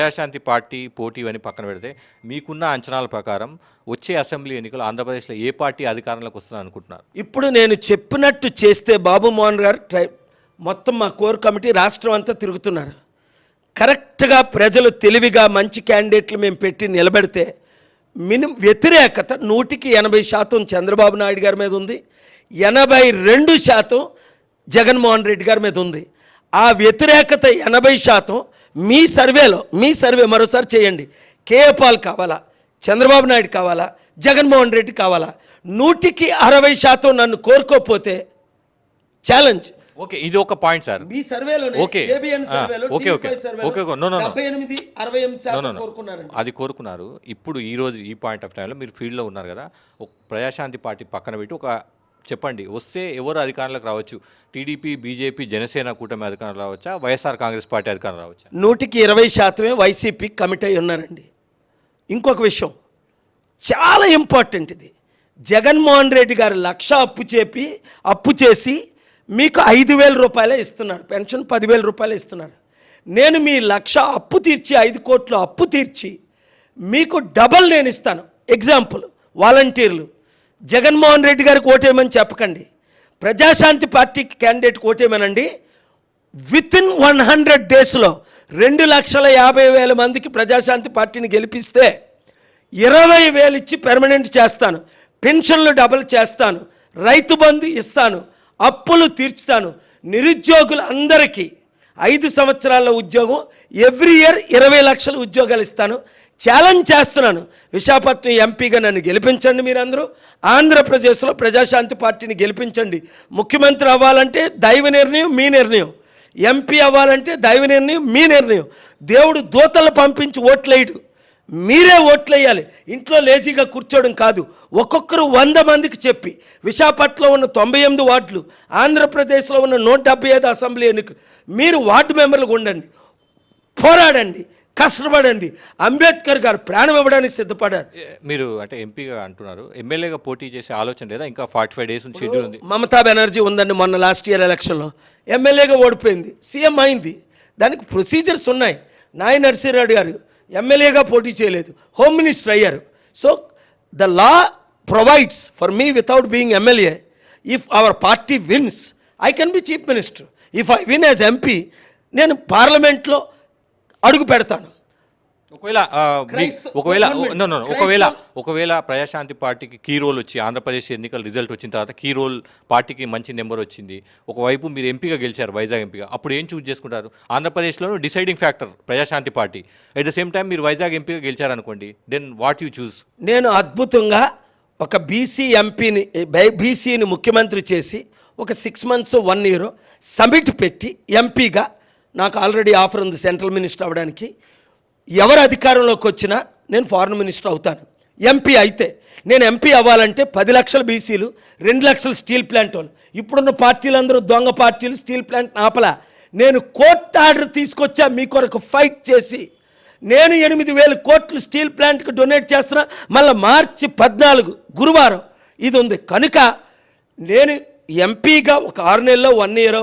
Praja Shanti party పోటీ అని పక్కన పెడితే మీకున్న అంచనాల ప్రకారం వచ్చే అసెంబ్లీ ఎన్నికలు ఆంధ్రప్రదేశ్లో ఏ పార్టీ అధికారంలోకి వస్తుందని అనుకుంటున్నారు? ఇప్పుడు నేను చెప్పినట్టు చేస్తే బాబు మోహన్ గారు మొత్తం మా కోర్ కమిటీ రాష్ట్రం అంతా తిరుగుతున్నారు. కరెక్ట్గా ప్రజలు తెలివిగా మంచి క్యాండిడేట్లు మేము పెట్టి నిలబెడితే వ్యతిరేకత 180% చంద్రబాబు నాయుడు గారి మీద ఉంది, 82% జగన్మోహన్ రెడ్డి గారి మీద ఉంది. ఆ వ్యతిరేకత 80% మీ సర్వే మరోసారి చేయండి. కేఏ పాల్ కావాలా, చంద్రబాబు నాయుడు కావాలా, జగన్మోహన్ రెడ్డి కావాలా? 160% నన్ను కోరుకోకపోతే ఛాలెంజ్. ఓకే, ఇది ఒక పాయింట్ సార్. మీ సర్వేలో అది కోరుకున్నారు. ఇప్పుడు ఈ రోజు ఈ పాయింట్ ఆఫ్ టైంలో మీరు ఫీల్డ్లో ఉన్నారు కదా, ఒక ప్రజాశాంతి పార్టీ పక్కన పెట్టి ఒక చెప్పండి, వస్తే ఎవరు అధికారంలోకి రావచ్చు? టీడీపీ, బీజేపీ, జనసేన కూటమి అధికారం రావచ్చా, వైఎస్ఆర్ కాంగ్రెస్ పార్టీ అధికారం రావచ్చా? 120% వైసీపీ కమిట్ అయి ఉన్నారండి. ఇంకొక విషయం చాలా ఇంపార్టెంట్, ఇది జగన్మోహన్ రెడ్డి గారు 1,00,000 అప్పు చేసి మీకు 5,000 రూపాయలే ఇస్తున్నారు, పెన్షన్ 10,000 రూపాయలు ఇస్తున్నారు. నేను మీ 1,00,000 అప్పు తీర్చి 5 కోట్లు అప్పు తీర్చి మీకు డబల్ నేను ఇస్తాను. ఎగ్జాంపుల్, వాలంటీర్లు జగన్మోహన్ రెడ్డి గారికి ఓటేయమని చెప్పకండి, ప్రజాశాంతి పార్టీకి క్యాండిడేట్కి ఓటేయమనండి. వితిన్ 100 డేస్లో 2,50,000 మందికి ప్రజాశాంతి పార్టీని గెలిపిస్తే 20,000 ఇచ్చి పెర్మనెంట్ చేస్తాను, పెన్షన్లు డబల్ చేస్తాను, రైతు బంధు ఇస్తాను, అప్పులు తీర్చుతాను, నిరుద్యోగులు అందరికీ 5 సంవత్సరాల ఉద్యోగం, ఎవ్రీ ఇయర్ 20 లక్షల ఉద్యోగాలు ఇస్తాను. ఛాలెంజ్ చేస్తున్నాను, విశాఖపట్నం ఎంపీగా నన్ను గెలిపించండి. మీరందరూ ఆంధ్రప్రదేశ్లో ప్రజాశాంతి పార్టీని గెలిపించండి. ముఖ్యమంత్రి అవ్వాలంటే దైవ నిర్ణయం, మీ నిర్ణయం. ఎంపీ అవ్వాలంటే దైవ నిర్ణయం, మీ నిర్ణయం. దేవుడు దూతలు పంపించి ఓట్లేయడు, మీరే ఓట్లేయాలి. ఇంట్లో లేజీగా కూర్చోవడం కాదు. ఒక్కొక్కరు 100 మందికి చెప్పి, విశాఖపట్నంలో ఉన్న 98 వార్డులు, ఆంధ్రప్రదేశ్లో ఉన్న 175 అసెంబ్లీ ఎన్నిక, మీరు వార్డు మెంబర్లుగా ఉండండి, పోరాడండి, కష్టపడండి. అంబేద్కర్ గారు ప్రాణం ఇవ్వడానికి సిద్ధపడారు. మీరు అంటే ఎంపీగా అంటున్నారు, ఎమ్మెల్యేగా పోటీ చేసే ఆలోచన లేదా? ఇంకా 45 డేస్ షెడ్యూల్ ఉంది. మమతా బెనర్జీ ఉందండి, మొన్న లాస్ట్ ఇయర్ ఎలక్షన్లో ఎమ్మెల్యేగా ఓడిపోయింది, సీఎం అయింది. దానికి ప్రొసీజర్స్ ఉన్నాయి. నాయ నరసింహారెడ్డి గారు ఎమ్మెల్యేగా పోటీ చేయలేదు, హోమ్ మినిస్టర్ అయ్యారు. So the law provides for me without being MLA. If our party wins, I can be chief minister. If I win as MP, నేను పార్లమెంట్లో అడుగు పెడతాను. ఒకవేళ ప్రజాశాంతి పార్టీకి కీ రోల్ వచ్చి ఆంధ్రప్రదేశ్ ఎన్నికల రిజల్ట్ వచ్చిన తర్వాత కీ రోల్ పార్టీకి మంచి నెంబర్ వచ్చింది, ఒకవైపు మీరు ఎంపీగా గెలిచారు, వైజాగ్ ఎంపీగా, అప్పుడు ఏం చూస్ చేసుకుంటారు? ఆంధ్రప్రదేశ్లో deciding factor Prajashanti party, at the same time మీరు వైజాగ్ ఎంపీగా గెలిచారనుకోండి, దెన్ వాట్ యూ చూస్? నేను అద్భుతంగా ఒక బీసీని ముఖ్యమంత్రి చేసి ఒక 6 months 1 year సమిట్ పెట్టి ఎంపీగా, నాకు ఆల్రెడీ ఆఫర్ ఉంది సెంట్రల్ మినిస్టర్ అవ్వడానికి. ఎవరు అధికారంలోకి వచ్చినా నేను ఫారెన్ మినిస్టర్ అవుతాను. ఎంపీ అయితే నేను ఎంపీ అవ్వాలంటే 10 లక్షల బీసీలు, 2 లక్షల స్టీల్ ప్లాంట్ వాళ్ళు, ఇప్పుడున్న పార్టీలందరూ దొంగ పార్టీలు, స్టీల్ ప్లాంట్ ఆపలా. నేను కోర్టు ఆర్డర్ తీసుకొచ్చా మీ కొరకు ఫైట్ చేసి. నేను 8,000 కోట్లు స్టీల్ ప్లాంట్కి డొనేట్ చేస్తున్నా. మళ్ళీ March 14 గురువారం ఇది ఉంది. కనుక నేను ఎంపీగా ఒక 6 నెలల్లో 1 year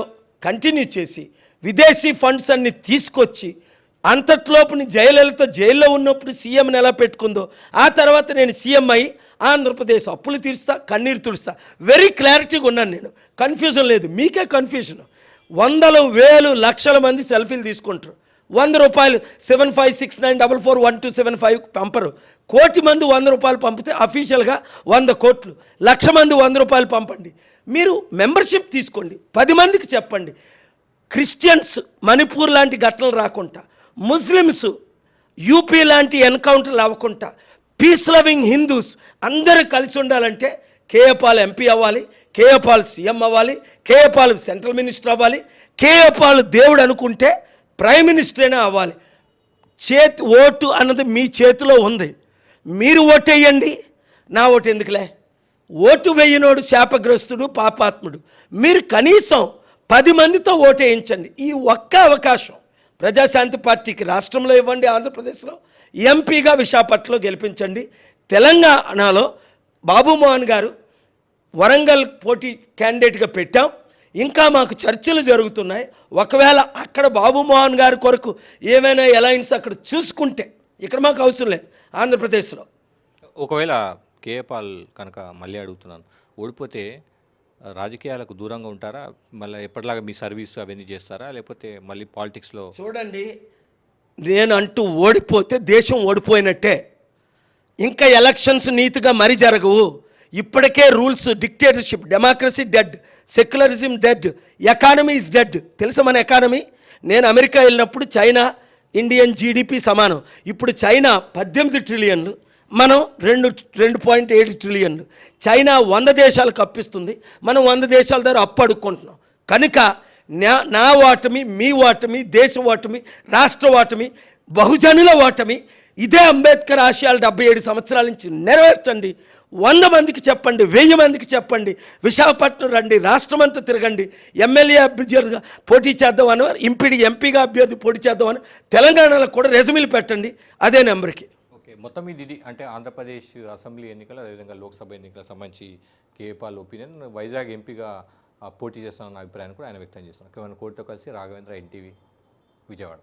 కంటిన్యూ చేసి విదేశీ ఫండ్స్ అన్ని తీసుకొచ్చి, అంతట్లోపు జయలలిత జైల్లో ఉన్నప్పుడు సీఎంని ఎలా పెట్టుకుందో, ఆ తర్వాత నేను సీఎం అయ్యి ఆంధ్రప్రదేశ్ అప్పులు తీరుస్తా, కన్నీరు తుడుస్తా. వెరీ క్లారిటీగా ఉన్నాను నేను, కన్ఫ్యూజన్ లేదు. మీకే కన్ఫ్యూజన్. 100,000 లక్షల మంది సెల్ఫీలు తీసుకుంటారు. 100 రూపాయలు 7569441275 పంపరు. 1 కోటి మంది 100 రూపాయలు పంపితే అఫీషియల్గా 100 కోట్లు. 1,00,000 మంది 100 రూపాయలు పంపండి. మీరు మెంబర్షిప్ తీసుకోండి, 10 మందికి చెప్పండి. క్రిస్టియన్స్ మణిపూర్ లాంటి ఘటనలు రాకుండా, ముస్లిమ్స్ యూపీ లాంటి ఎన్కౌంటర్లు అవ్వకుండా, పీస్ లవింగ్ హిందూస్ అందరూ కలిసి ఉండాలంటే కేఏ పాల్ ఎంపీ అవ్వాలి, కేఏ పాల్ సీఎం అవ్వాలి, కేఏ పాల్ సెంట్రల్ మినిస్టర్ అవ్వాలి, కేఏ పాల్ దేవుడు అనుకుంటే ప్రైమ్ మినిస్టరైనా అవ్వాలి. ఓటు అన్నది మీ చేతిలో ఉంది. మీరు ఓటేయండి, నా ఓటు ఎందుకులే. ఓటు వేయనోడు శాపగ్రస్తుడు, పాపాత్ముడు. మీరు కనీసం 10 మందితో ఓటేయించండి. ఈ ఒక్క అవకాశం ప్రజాశాంతి పార్టీకి రాష్ట్రంలో ఇవ్వండి, ఆంధ్రప్రదేశ్లో ఎంపీగా విశాఖపట్నంలో గెలిపించండి. తెలంగాణలో బాబు మోహన్ గారు వరంగల్ పోటీ క్యాండిడేట్గా పెట్టాం. ఇంకా మాకు చర్చలు జరుగుతున్నాయి. ఒకవేళ అక్కడ బాబు మోహన్ గారి కొరకు ఏమైనా అలయన్స్ అక్కడ చూసుకుంటే ఇక్కడ మాకు అవసరం లేదు ఆంధ్రప్రదేశ్లో. ఒకవేళ కేఏ పాల్ కనుక మళ్ళీ అడుగుతున్నాను, ఓడిపోతే రాజకీయాలకు దూరంగా ఉంటారా? మళ్ళీ ఎప్పటిలాగా మీ సర్వీస్ అవన్నీ చేస్తారా? లేకపోతే మళ్ళీ పాలిటిక్స్లో? చూడండి, నేను అంటూ ఓడిపోతే దేశం ఓడిపోయినట్టే. ఇంకా ఎలక్షన్స్ నీతిగా మరి జరగవు. ఇప్పటికే rules, dictatorship, democracy dead, secularism dead, economy is dead. తెలుసా మన ఎకానమీ? నేను అమెరికా వెళ్ళినప్పుడు చైనా ఇండియన్ జీడిపి సమానం. ఇప్పుడు చైనా 18 ట్రిలియన్లు, మనం 2.7 ట్రిలియన్లు. చైనా 100 దేశాలకు అప్పిస్తుంది, మనం 100 దేశాల దగ్గర అప్పు అడుక్కుంటున్నాం. కనుక నా ఓటమి, మీ ఓటమి, దేశ ఓటమి, రాష్ట్ర ఓటమి, బహుజనుల ఓటమి. ఇదే అంబేద్కర్ ఆశయాలు 77 సంవత్సరాల నుంచి నెరవేర్చండి. 100 మందికి చెప్పండి, 1000 మందికి చెప్పండి. విశాఖపట్నం రండి, రాష్ట్రమంతా తిరగండి. ఎమ్మెల్యే అభ్యర్థిగా పోటీ చేద్దామని, ఎంపీగా అభ్యర్థి పోటీ చేద్దామని తెలంగాణలో కూడా రెజ్యూమ్లు పెట్టండి. అదే నెంబర్కి. ఓకే, మొత్తం ఇది అంటే ఆంధ్రప్రదేశ్ అసెంబ్లీ ఎన్నికలు, అదేవిధంగా లోక్సభ ఎన్నికలకు సంబంధించి కేఏ పాల్ ఒపీనియన్, వైజాగ్ ఎంపీగా పోటీ చేస్తున్న అభిప్రాయాన్ని కూడా ఆయన వ్యక్తం చేస్తున్నారు. కేవలం కోటితో కలిసి రాఘవేంద్ర, ఎన్టీవీ, విజయవాడ.